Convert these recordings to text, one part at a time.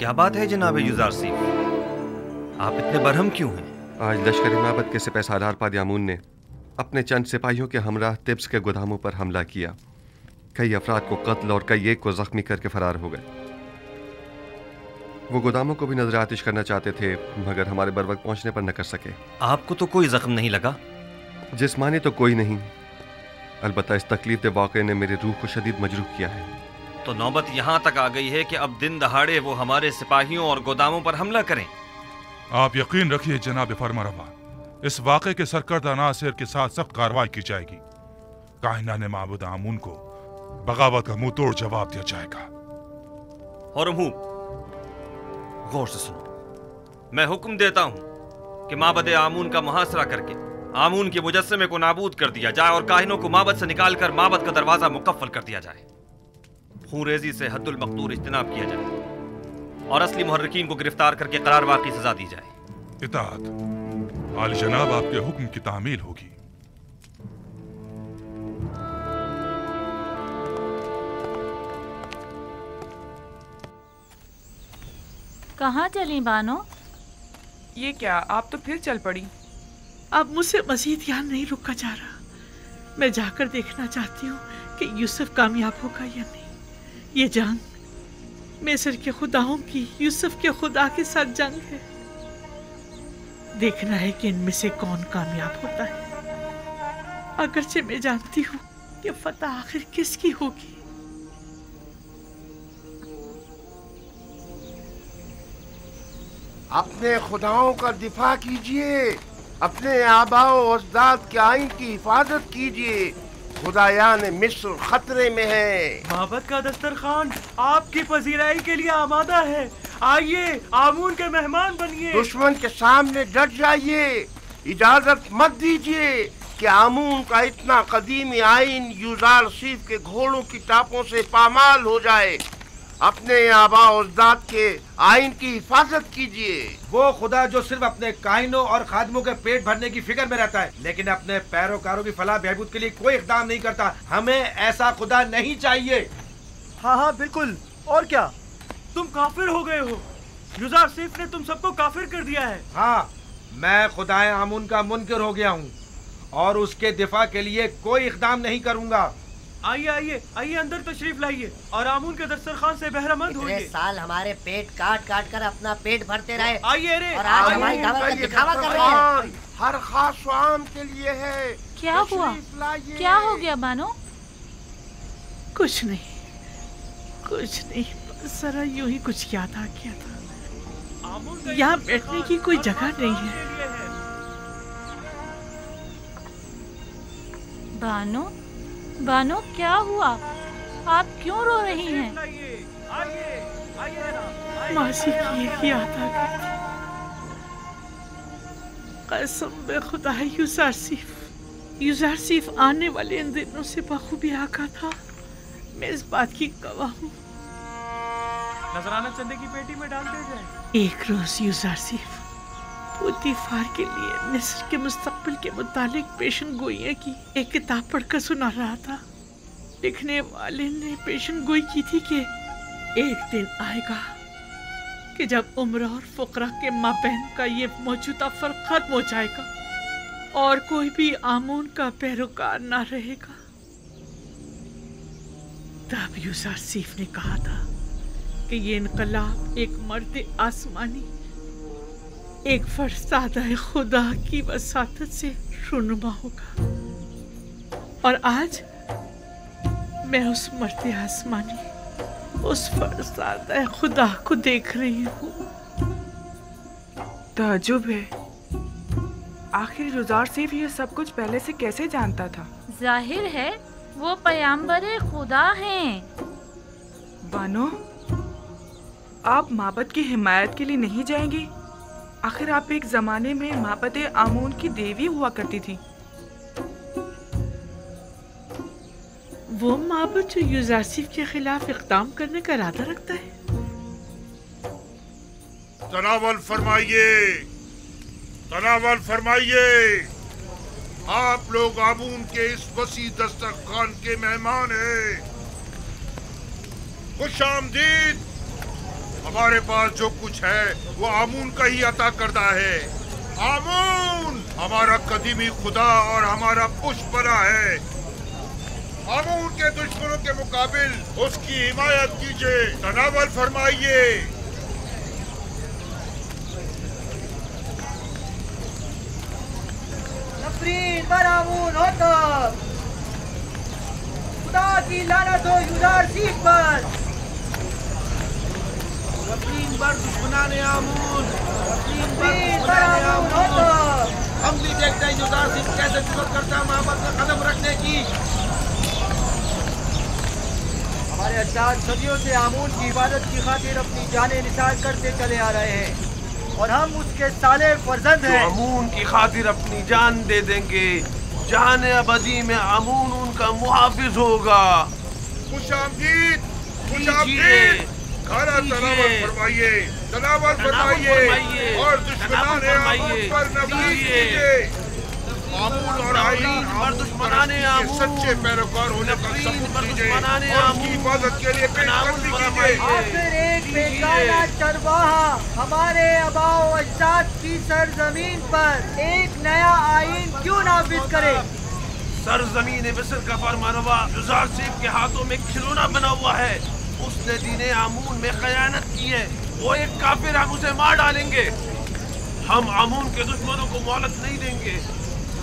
क्या बात है जनाब युज़ारसीफ, आप इतने बरहम क्यों हैं? आज लश्कर माबद के सिपह सालार पादयामून ने अपने चंद सिपाहियों के हमराह तिब्स के गोदामों पर हमला किया। कई अफराद को कत्ल और कई एक को जख्मी करके फरार हो गए। वो गोदामों को भी नजर आतिश करना चाहते थे, मगर हमारे बर वक्त पहुंचने पर न कर सके। आपको तो कोई जख्म नहीं लगा? जिस्मानी तो कोई नहीं, अलबत्ता इस तकलीफ के वाक़े ने मेरी रूह को शदीद मजरूह किया है। तो नौबत यहाँ तक आ गई है कि अब दिन दहाड़े वो हमारे सिपाहियों और गोदामों पर हमला करें। आप यकीन रखिए जनाब फरमारवा, इस वाक़े के सरकर्दा नासिर के साथ सख्त कार्रवाई की जाएगी। कायनाने माबूद आमून को बगावत का मुंह तोड़ जवाब दिया जाएगा। और गौर से सुनो, मैं हुक्म देता हूं कि माबद आमून का मुहासरा करके आमून के मुजस्समे को नाबूद कर दिया जाए और काहिनों को माबद से निकालकर माबद का दरवाजा मुकफ्फल कर दिया जाए। खूरेजी से हद्दुल मक़दूर इज्तिनाब किया जाए और असली मुहर्रिकीन को गिरफ्तार करके करारवा की सजा दी जाए। इताअत आली जनाब, आपके हुक्म की तामील होगी। कहाँ चली बानो? ये क्या, आप तो फिर चल पड़ी? अब मुझसे मजीद यहाँ नहीं रुका जा रहा। मैं जाकर देखना चाहती हूँ कि यूसुफ कामयाब होगा या नहीं। ये जंग मिस्र के खुदाओं की यूसुफ के खुदा के साथ जंग है। देखना है कि इनमें से कौन कामयाब होता है। अगरचे मैं जानती हूँ कि फतह आखिर किसकी होगी। अपने खुदाओं का दिफा कीजिए, अपने आबाओ अजदाद के आइन की हिफाजत कीजिए। खुदायान मिस्र खतरे में है। माबद का दस्तरखान आपकी पजीराई के लिए आमादा है। आइए, आमून के मेहमान बनिए। दुश्मन के सामने डट जाइए। इजाजत मत दीजिए कि आमून का इतना कदीमी आइन युज़ारसीफ के घोड़ों की टापों से पामाल हो जाए। अपने आबा उजदाद के आइन की हिफाजत कीजिए। वो खुदा जो सिर्फ अपने कायनों और खादमों के पेट भरने की फिक्र में रहता है, लेकिन अपने पैरोकारों की फलाह बहबूद के लिए कोई इक़दाम नहीं करता। हमें ऐसा खुदा नहीं चाहिए। हाँ हाँ बिल्कुल। और क्या, तुम काफिर हो गए हो। युज़ारसीफ ने तुम सबको काफिर कर दिया है। हाँ, मैं खुदाए आमून का मुनकिर हो गया हूँ और उसके दिफा के लिए कोई इक़दाम नहीं करूँगा। आइए आइए आइए, अंदर तशरीफ लाइए और आमून के दस्तरखान से बहरामंद होइए। इतने साल हमारे पेट काट काट कर अपना पेट भरते रहे। आइए रे, और आज हमारी दावत का दिखावा कर रहे हैं। हर खास आम के लिए है। क्या हुआ? क्या हो गया बानो? कुछ नहीं, बस जरा यूं ही कुछ याद आ गया था। यहाँ बैठने की कोई जगह नहीं है। बानो क्या हुआ? आप क्यों रो रही हैं? मासी की एक याद आ गई थी। कसम बे खुदा है, युज़ारसीफ आने वाले इन दिनों से बखूबी आका था। मैं इस बात की गवाह हूँ। नजराना चंदे की पेटी में डाल दिया जाए। एक रोज युज़ारसीफ पुतीफार के लिए मिस्र के मुस्तकबिल के मुतालिक पेशन गोइयाँ की एक किताब पढ़कर सुना रहा था। लिखने वाले ने पेशन गोई की थी कि एक दिन आएगा कि जब उम्र और फुकरा के माबैन का ये मौजूदा फर्क खत्म हो जाएगा और कोई भी आमून का पैरोकार ना रहेगा। तब युज़ारसीफ ने कहा था कि ये इनकलाब एक मर्द आसमानी, एक फरसादा खुदा की वसातत से रुनुमा होगा। और आज मैं उस मर्द आसमानी, उस फरसादा खुदा को देख रही हूँ। ताज्जुब है, आखिर युज़ारसीफ ये सब कुछ पहले से कैसे जानता था? जाहिर है वो पैगंबर खुदा हैं। बानो, आप माबद की हिमायत के लिए नहीं जाएंगी? आखिर आप एक जमाने में माबद आमून की देवी हुआ करती थी। वो माबद जो युज़ारसीफ के खिलाफ इक़दाम करने का इरादा रखता है। तनावल फरमाइए। आप लोग आमून के इस वसी दस्तरखान के मेहमान हैं। खुश आमदीद। हमारे पास जो कुछ है वो आमून का ही अता करता है। आमून हमारा कदीमी खुदा और हमारा पुष्पना है। आमून के दुश्मनों के मुकाबिल उसकी हिमायत कीजिए, तनावल फरमाइए। नफरीन पर आमून हो तो खुदा की लानत हो युजार सीफ पर। नफरीन पर दुश्मनाने आमून, नफरीन पर नफरीन पर दुश्मनाने आमून हो तो आमून। हम भी देखते हैं युजार सीफ कैसे जुर्रत करता है मोहब्बत में कदम रखने की। हमारे अजदाद सदियों से आमून की इबादत की खातिर अपनी जानें निसार करते चले आ रहे हैं और हम उसके साले फर्जंद हैं। आमून की खातिर अपनी जान दे देंगे। जान अबदी में आमून उनका मुहाफिज होगा। खुशामदीद, खुशामदीद। खाना तनावल फरमाइए, तनावल फरमाइए और दुश्मनाने आमून पर नफरीत कीजिए। आमून और आईन और दुश्मनाने आमून सच्चे पैरोकार होने का सबूत दीजिए और उनकी इबादत के लिए पेशकश कीजिए। आखिर एक बेगाना चरवाहा हमारे आबाओ अजदाद की सरजमीन पर एक नया आईन क्यों नाफिज करे? सरजमीन मिस्र का फरमानवा युजार सीफ के हाथों में खिलौना बना हुआ है। उसने दीने आमून में खयानत की है। वो एक काफिर, हम उसे मार डालेंगे। हम आमून के दुश्मनों को मोहलत नहीं देंगे,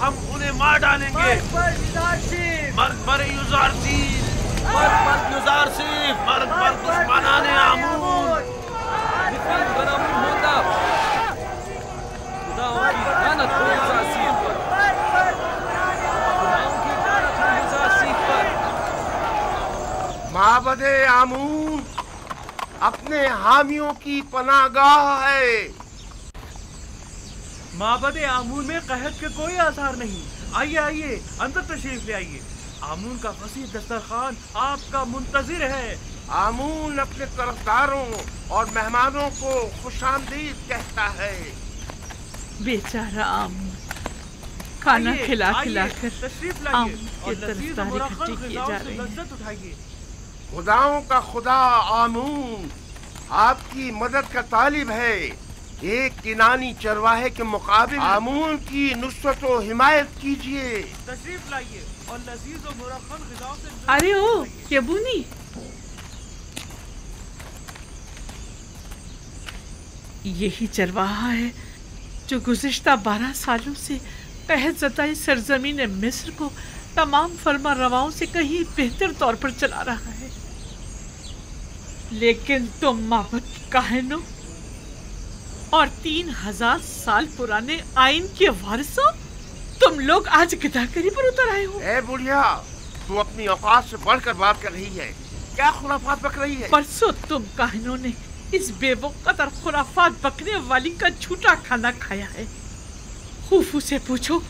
हम उन्हें मार डालेंगे। मर्द पर युजार सीफ, मर्द पर युजार सीफ, मर्द पर युजार सीफ, मर्द पर दुश्मनाने आमून। माबदे आमून अपने हामियों की पनाहगाह है। माबदे आमून में कहत के कोई आसार नहीं। आइए आइए, अंदर तशरीफ ले आइए। आमून का फसीह दस्तरखान आपका मुंतजिर है। आमून अपने तरफदारों और मेहमानों को खुशामदीद कहता है। बेचारा आमून खाना खिला खिला कर तशरीफ आमून लाइए की और लजीज तरफदारी मुरक्खब इकट्ठी किए ग़िज़ाओं जा से रहे हैं। लज्जत उठाइए। खुदाओं का खुदा आमून आपकी मदद का तालिब है। एक किनानी चरवाहे के मुकाबिल आमून की नुसरत व हिमायत कीजिए। तशरीफ लाइए और लजीज और मुरक्खब ग़िज़ाओं से अरे ओ यबूनी, यही चरवाहा है जो गुज़िश्ता 12 सालों से कहज़ताई सरजमीन मिस्र को तमाम फरमा रवाओं से कहीं बेहतर तौर पर चला रहा है। लेकिन तुम माबद की काहिनों और 3000 साल पुराने आइन के वारिसों, तुम लोग आज गिदाकरी पर उतर आए हो। ए बुढ़िया, तू अपनी औकात से बढ़कर बात कर रही है। क्या खुराफात बक रही है? परसों तुम काहिनों ने इस बेवकूफ़ और खुराफात बकने वाली का झूठा खाना खाया है। खूफू से पूछो,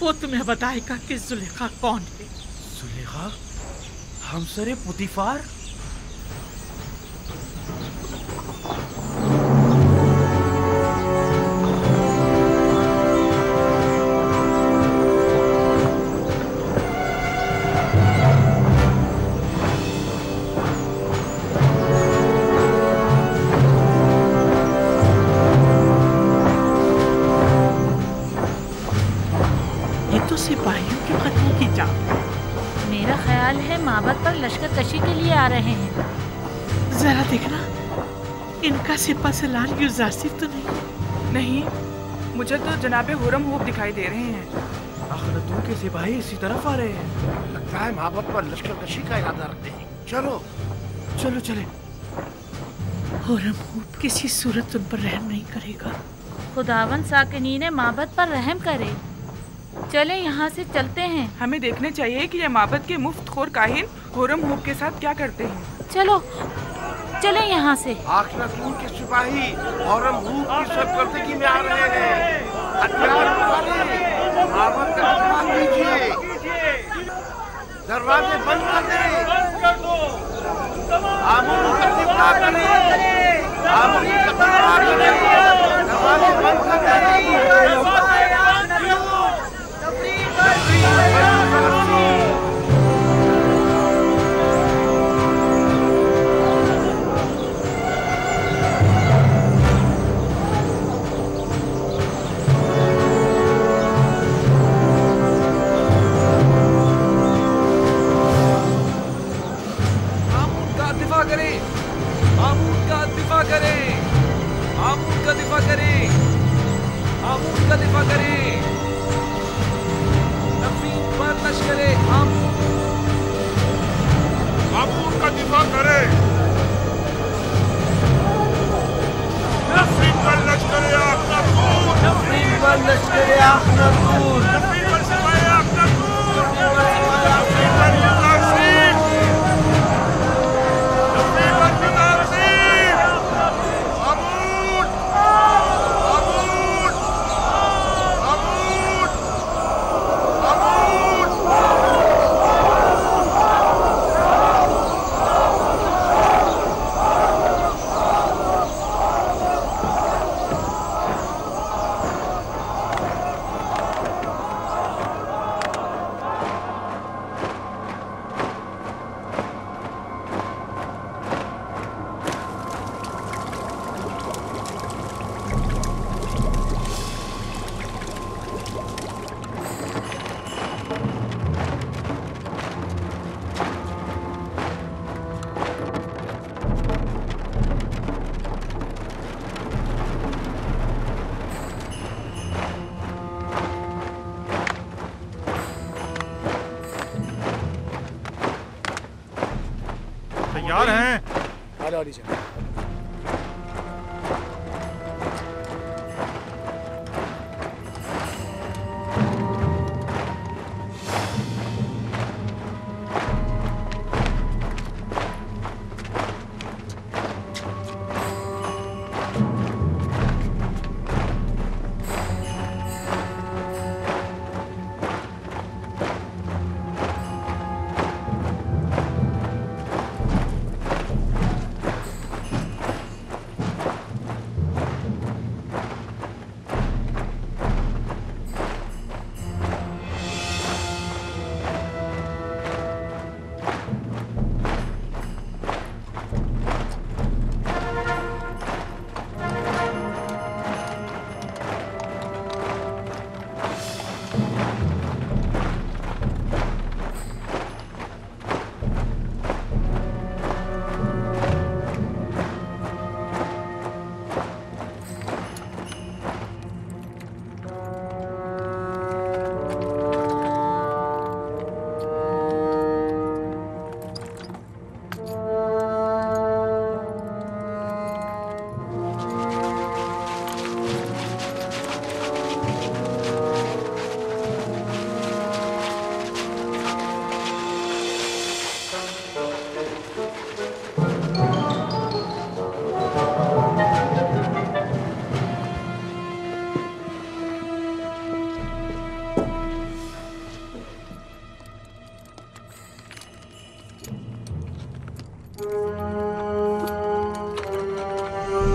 वो तुम्हें बताएगा कि जुलेखा कौन है। जुलेखा हमसरे पुतीफार? सिपाहियों के कत्ल की जा। मेरा ख्याल है माबद पर लश्कर कशी के लिए आ रहे हैं। जरा देखना, इनका सिपा सलार युजासिफ तो नहीं? नहीं, मुझे तो जनाबे हुरम हुब दिखाई दे रहे हैं। अखनतून के सिपाही इसी तरफ आ रहे हैं। लगता है माबद पर लश्कर कशी का इरादा रखते हैं। चलो चलो चले। हुरम हुब किसी सूरत उन पर रहम नहीं करेगा। खुदावन साकिनीन माबद पर रहम करे। चले यहाँ से चलते हैं। हमें देखने चाहिए कि ये माबद के मुफ्तखोर काहिन हुरम हुब के साथ क्या करते हैं। चलो चले यहाँ से। आखिरतून के सिपाही हुरम हुब की सरकर्दगी में आ रहे हैं। हथियार उठाइए, माबद का दरवाजा कीजिए, दरवाजे बंद कर दो। आमून का दिफा करें, आमून का दिफा करें, दरवाजे बंद कर दो। तैयार हैं?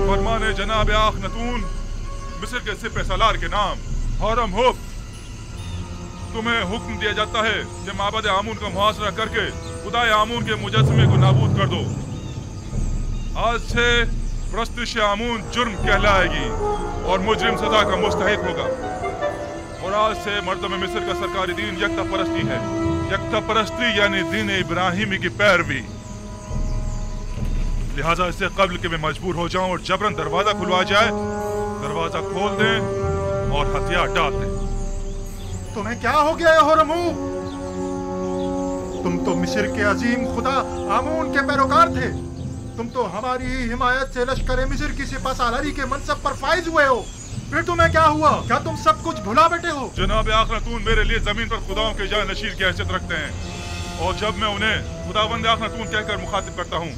फरमाने जनाब आखनतून मिस्र के सिपह सालार के नाम हरम हुब, तुम्हें हुक्म दिया जाता है कि माबद आमून का मुहासरा करके खुदाए आमून के मुजस्समे को नाबूद कर दो। आज से परस्तिश आमून जुर्म कहलाएगी और मुजरिम सजा का मुस्तहिक होगा। और आज से मर्दम मिस्र का सरकारी दीन यकता परस्ती है। यकता परस्ती यानी दीन इब्राहिमी की पैरवी। लिहाजा इससे कब्ल के मैं मजबूर हो जाऊं और जबरन दरवाजा खुलवा जाए, दरवाजा खोल दें और हथियार डाल दें। तुम्हें क्या हो गया है होरमू? तुम तो मिस्र के अजीम खुदा आमून के पैरोकार थे। तुम तो हमारी ही हिमायत से लश्कर मिस्र की सिपह सालारी के मनसब पर फाइज हुए हो। फिर तुम्हें क्या हुआ? क्या तुम सब कुछ भुला बैठे हो? जनाब आखनतून मेरे लिए जमीन पर खुदाओं के जान नशीर की हैसियत रखते हैं और जब मैं उन्हें खुदावंद आखनतून कहकर मुखातिब करता हूँ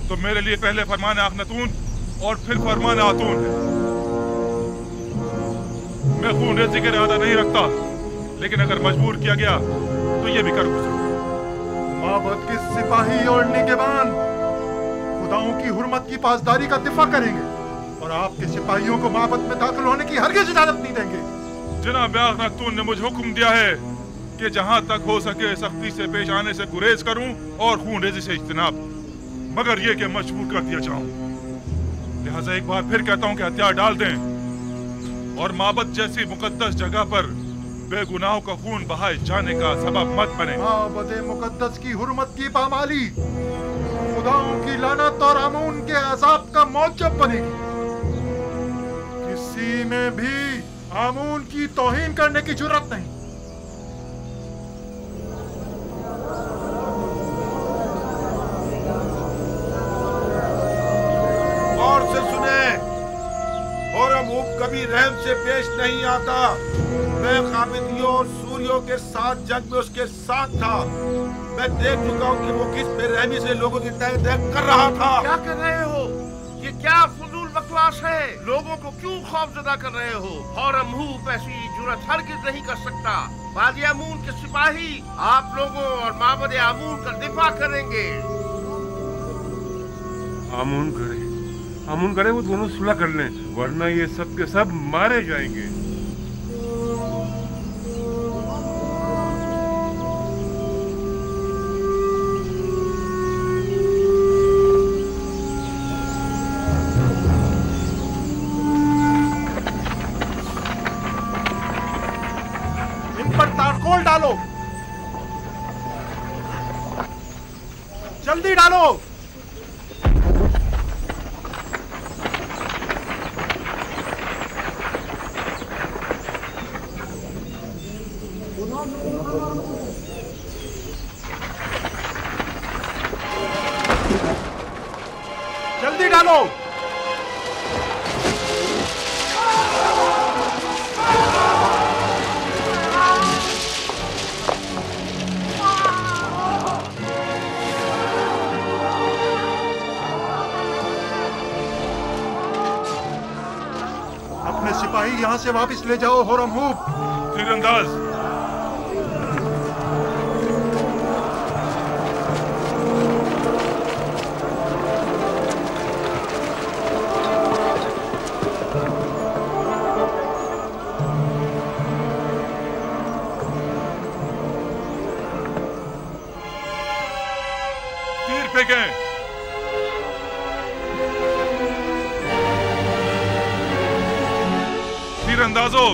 तो मेरे लिए पहले फरमान आखनतून और फिर फरमान आतून है। मैं खून रेज़ी का इरादा नहीं रखता, लेकिन अगर मजबूर किया गया तो ये भी कर गुजरूं। माबद के सिपाही और निगहबान खुदाओं की हुर्मत की पासदारी का दिफा करेंगे और आपके सिपाहियों को माबद में दाखिल होने की हरगिज़ इजाजत नहीं देंगे। जनाब आखनतून ने मुझे हुक्म दिया है कि जहां तक हो सके सख्ती से पेश आने से गुरेज करूं और खून रेज़ी से इज्तनाब, मगर ये कि मजबूर कर दिया जाऊं। लिहाजा एक बार फिर कहता हूं कि हथियार डाल दें और माबद जैसी मुकद्दस जगह पर बेगुनाहों का खून बहाए जाने का सबब मत बने। माबद मुकद्दस की हुर्मत की पामाली खुदाओं की लानत और आमून के अजाब का मौजब बनेगी। किसी में भी आमून की तौहीन करने की जुर्रत नहीं। और से सुने, होरम हुब कभी रहम से पेश नहीं आता। मैं काबिदियों और सूरियों के साथ जंग में उसके साथ था। मैं देख चुका हूँ कि वो किस बेरहमी से लोगों की तय तय कर रहा था। क्या कर रहे हो? ये क्या फजूल बकवास है? लोगों को क्यों खौफजदा कर रहे हो? होरम हुब ऐसी जुर्रत हरगिज़ नहीं कर सकता। वादी आमून के सिपाही आप लोगों और माबद आमून का दिफा करेंगे। आमून करे वो दोनों सुलह कर लें, वरना ये सब के सब मारे जाएंगे। इन पर तारकोल डालो, जल्दी डालो। डालो। अपने सिपाही यहाँ से वापस ले जाओ होरमहूब। तीरंदाज तीर फेंकें। तीरंदाजों,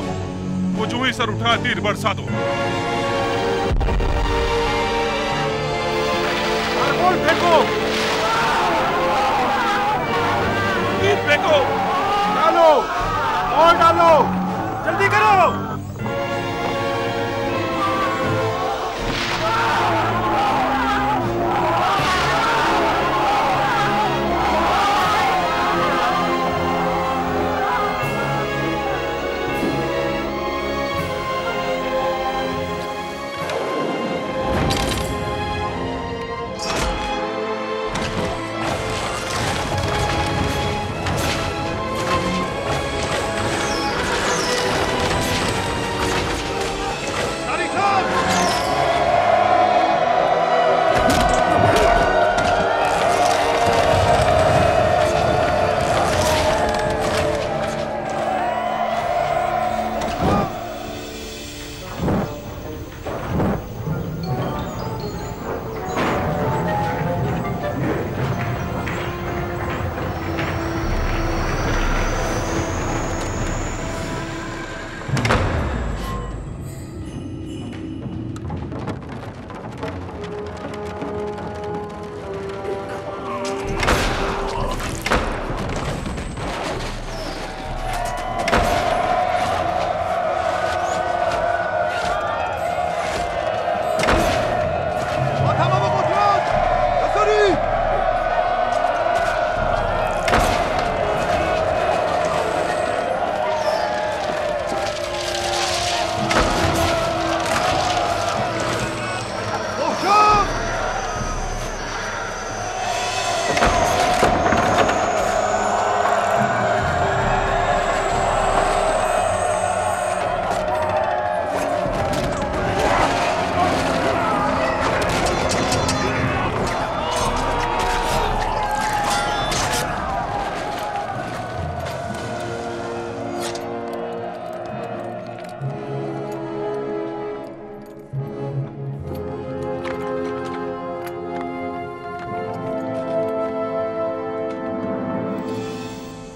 वो जो ही सर उठा तीर बरसा दो। कारगोल फेंको। तीर फेंको। डालो और डालो, जल्दी करो।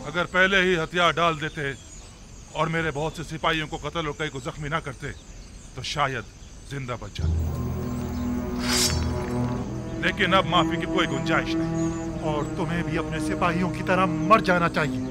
अगर पहले ही हथियार डाल देते और मेरे बहुत से सिपाहियों को कत्ल और कई को जख्मी ना करते तो शायद जिंदा बच जाते, लेकिन अब माफी की कोई गुंजाइश नहीं। और तुम्हें भी अपने सिपाहियों की तरह मर जाना चाहिए।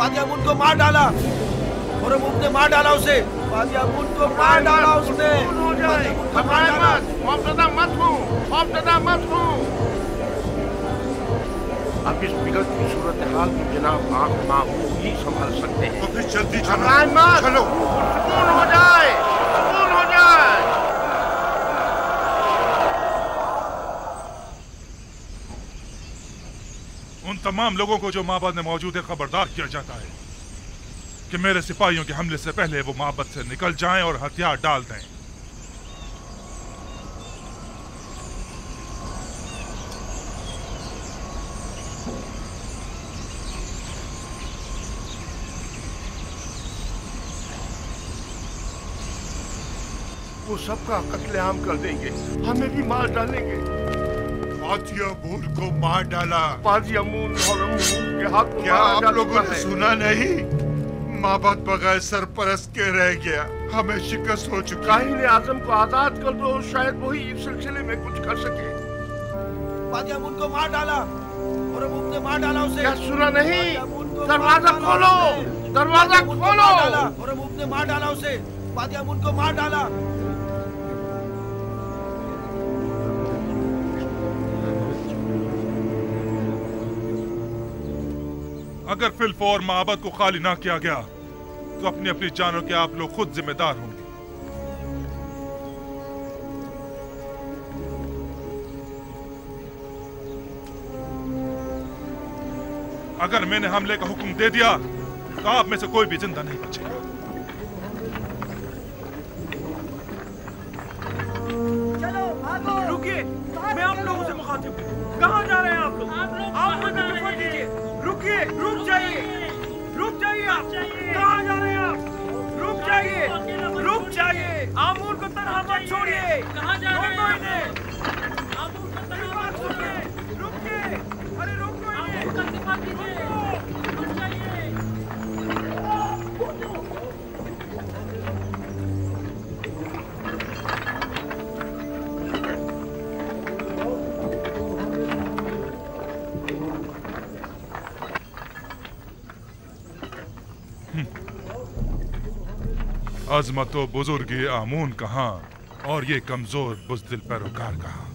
बादियामुन को मार डाला, होरमुब ने मार डाला उसे। बादियामुन को मार डाला उसने। हो जाए, घबराए मत, खौफजदा मत हो, खौफजदा मत हो। अब इस बिगड़ की सूरत हाल को जनाब आंख माहूद ही संभाल सकते हैं। तो फिर जल्दी घबराए मत, चलो, सुकून हो जाए, सुकून हो जाए। उन तमाम लोगों को जो माबद में मौजूद है खबरदार किया जाता है कि मेरे सिपाहियों के हमले से पहले वो माबद से निकल जाएं और हथियार डाल दें। वो सबका कत्लेआम कर देंगे, हमें भी मार डालेंगे। बादियामुन को मार डाला। बादियामुन होरमुब के हाथ क्या आप लोगों ने सुना नहीं? माबद बगैर सरपरस्त के रह गया, हमें शिकस्त हो चुकी। काहिन आजम को आजाद कर दो, शायद वही इस सिलसिले में कुछ कर सके। बादियामुन को मार डाला, होरमुब ने मार डाला उसे। क्या सुना नहीं? दरवाजा खोलो, दरवाजा खोलो। होरमुब ने मार डाला उसे। बादियामुन को मार डाला। अगर फिलफौर माबद को खाली ना किया गया तो अपनी अपनी जानों के आप लोग खुद जिम्मेदार होंगे। अगर मैंने हमले का हुक्म दे दिया तो आप में से कोई भी जिंदा नहीं बचेगा। चलो भागो। रुकिए, मैं आप लोगों से मुखातिब हूँ। कहाँ जा रहे हैं आप लोग? आप मुझे खबर दीजिए। रुकिए, रुक जाइए, रुक जाइए आप। कहाँ जा रहे हैं आप? रुक जाइए, रुक जाइए। आमूर को तनहा मत छोड़िए। कहाँ जा रहे हैं? आमूर को तनहा मत छोड़िए। रुकिए, अरे रुको इन्हें। आमूर का दिफा कीजिए, रुक जाइए। अजमतो बुजुर्गी आमून कहाँ और ये कमजोर बुज़दिल पैरोकार कहाँ?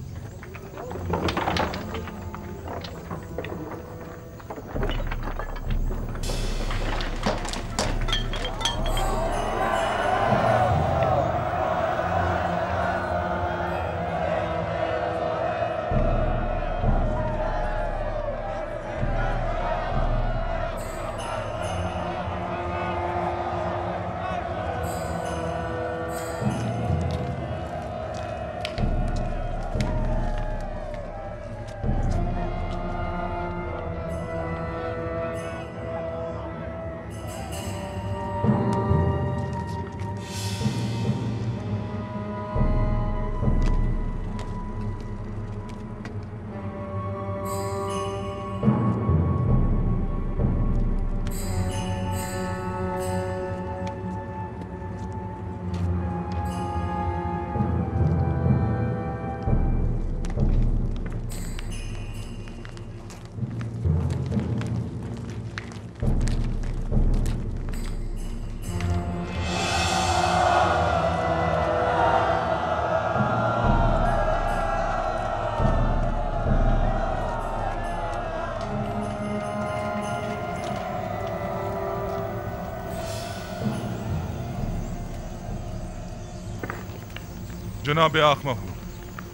जनाब आखमा हूँ,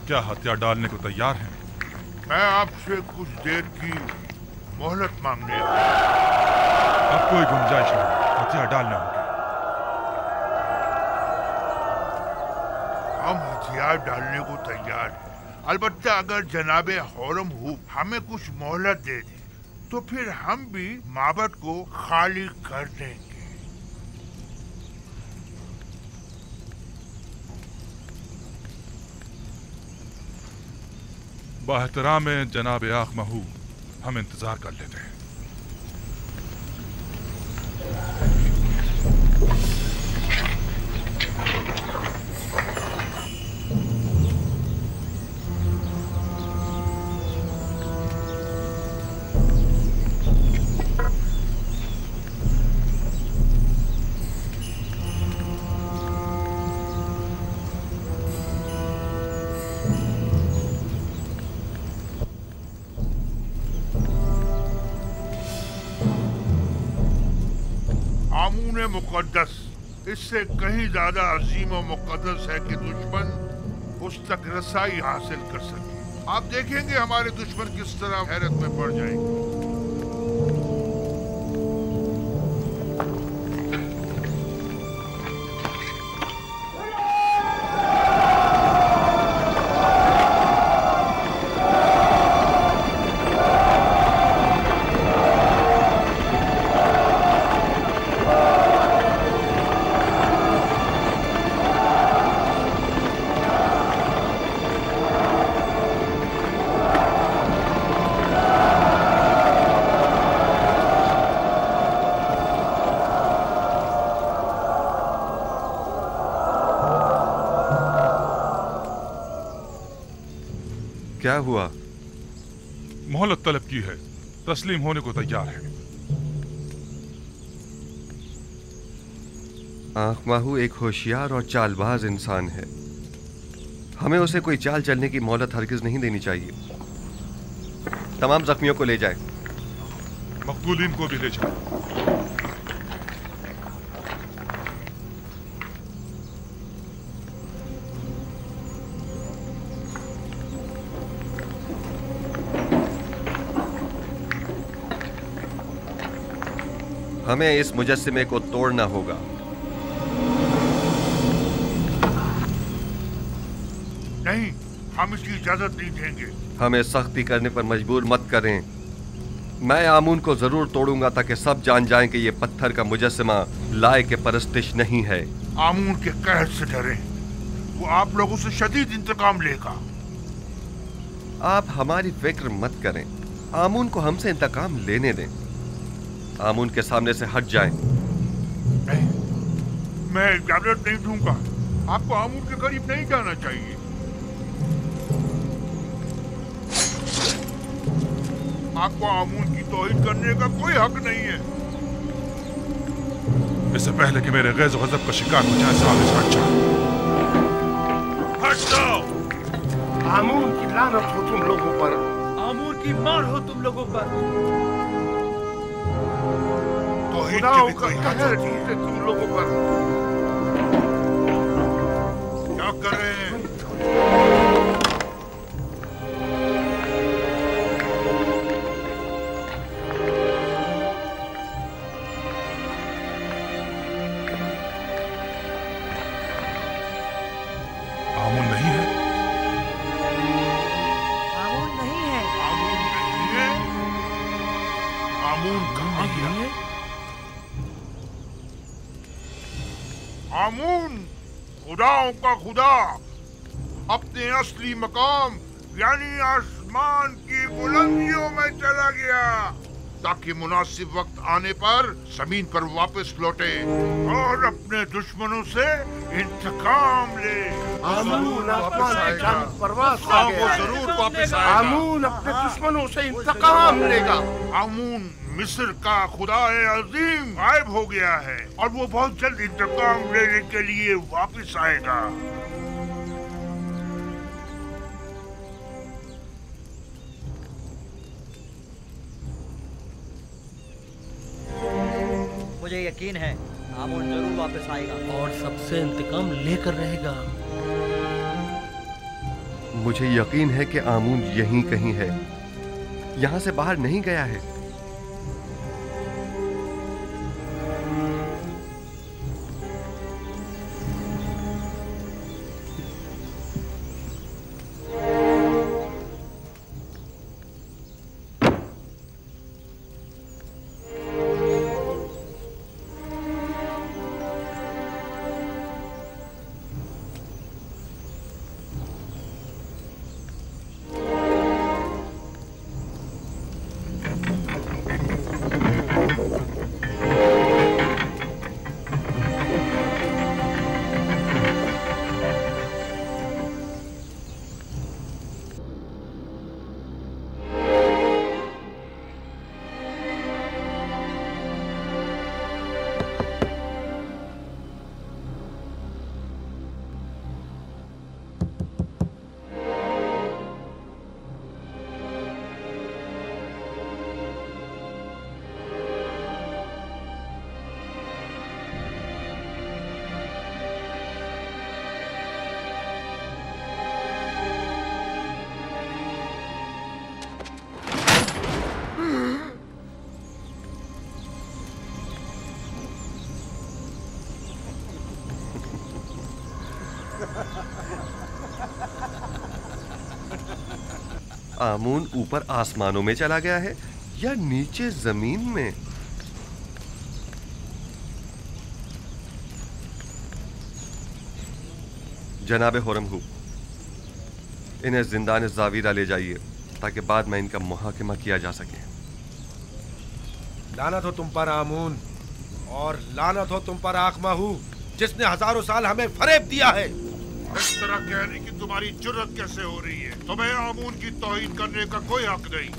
क्या हथियार डालने को तैयार हैं? मैं आपसे कुछ देर की मोहलत मांगने आया। अब कोई गुंजाइश नहीं, हथियार डालने होंगे। हम हथियार डालने को तैयार हैं, अलबत्ता अगर जनाबे हौरम हूब हमें कुछ मोहलत दे दे तो फिर हम भी माबद को खाली कर देंगे। बाहतराम जनाब आखमा हूँ, हम इंतजार कर लेते हैं। मुकद्दस इससे कहीं ज्यादा अजीम और मुकद्दस है कि दुश्मन उस तक रसाई हासिल कर सके। आप देखेंगे हमारे दुश्मन किस तरह हैरत में पड़ जाएंगे। क्या हुआ? मोहलत तलब की है, तस्लीम होने को तैयार है। आखमाहू एक होशियार और चालबाज इंसान है, हमें उसे कोई चाल चलने की मोहलत हरगिज नहीं देनी चाहिए। तमाम जख्मियों को ले जाएं। मकतूलीन को भी ले जाएं। हमें इस मुजस्सिमे को तोड़ना होगा। नहीं, हम इसकी इजाजत नहीं देंगे। हमें सख्ती करने पर मजबूर मत करें। मैं आमून को जरूर तोड़ूंगा ताकि सब जान जाएं कि ये पत्थर का मुजस्सिमा लाए के परस्तिश नहीं है। आमून के कहर से डरें, वो आप लोगों से शदीद इंतकाम लेगा। आप हमारी फिक्र मत करें, आमून को हमसे इंतकाम लेने दें। आमून के सामने से हट जाएं। नहीं, मैं इजाजत नहीं दूंगा। आपको आमून के करीब नहीं जाना चाहिए। आपको आमून की तौहीद करने का कोई हक नहीं है। इससे पहले कि मेरे गैज़ गज़ब का शिकार हो जाए, सामने से हट जाओ। हट जाओ। आमून की लानत हो तुम लोगों पर। आमून की मार हो तुम लोगों पर। खुदाओं का कहर है तुम लोगों पर। क्या कर रहे हैं? आमून नहीं है। आमून नहीं है। आमून नहीं है। आमून कहाँ गया? आमून खुदाओं का खुदा अपने असली मकाम यानी आसमान की बुलंदियों में चला गया ताकि मुनासिब वक्त आने पर जमीन पर वापस लौटे और अपने दुश्मनों से इंतकाम ले। आमून आसमान की जानब परवाज़ कर गया। वो जरूर वापस आएगा। आमून अपने दुश्मनों से इंतकाम लेगा। आमून मिस्र का खुदाए अजीम गायब हो गया है और वो बहुत जल्द इंतकाम लेने के लिए वापस आएगा। मुझे यकीन है आमून जरूर वापस आएगा और सबसे इंतकाम लेकर रहेगा। मुझे यकीन है कि आमून यहीं कहीं है, यहां से बाहर नहीं गया है। आमून ऊपर आसमानों में चला गया है या नीचे जमीन में? जनाबे हुरमहूब, इन्हें जिंदान जावीरा ले जाइए ताकि बाद में इनका मुहाकिमा किया जा सके। लानत हो तुम पर आमून, और लानत हो तुम पर आखमाहू, जिसने हजारों साल हमें फरेब दिया है। इस तरह कहने की तुम्हारी जुर्रत कैसे हो रही है? तुम्हें आमून की तौहीन करने का कोई हक नहीं।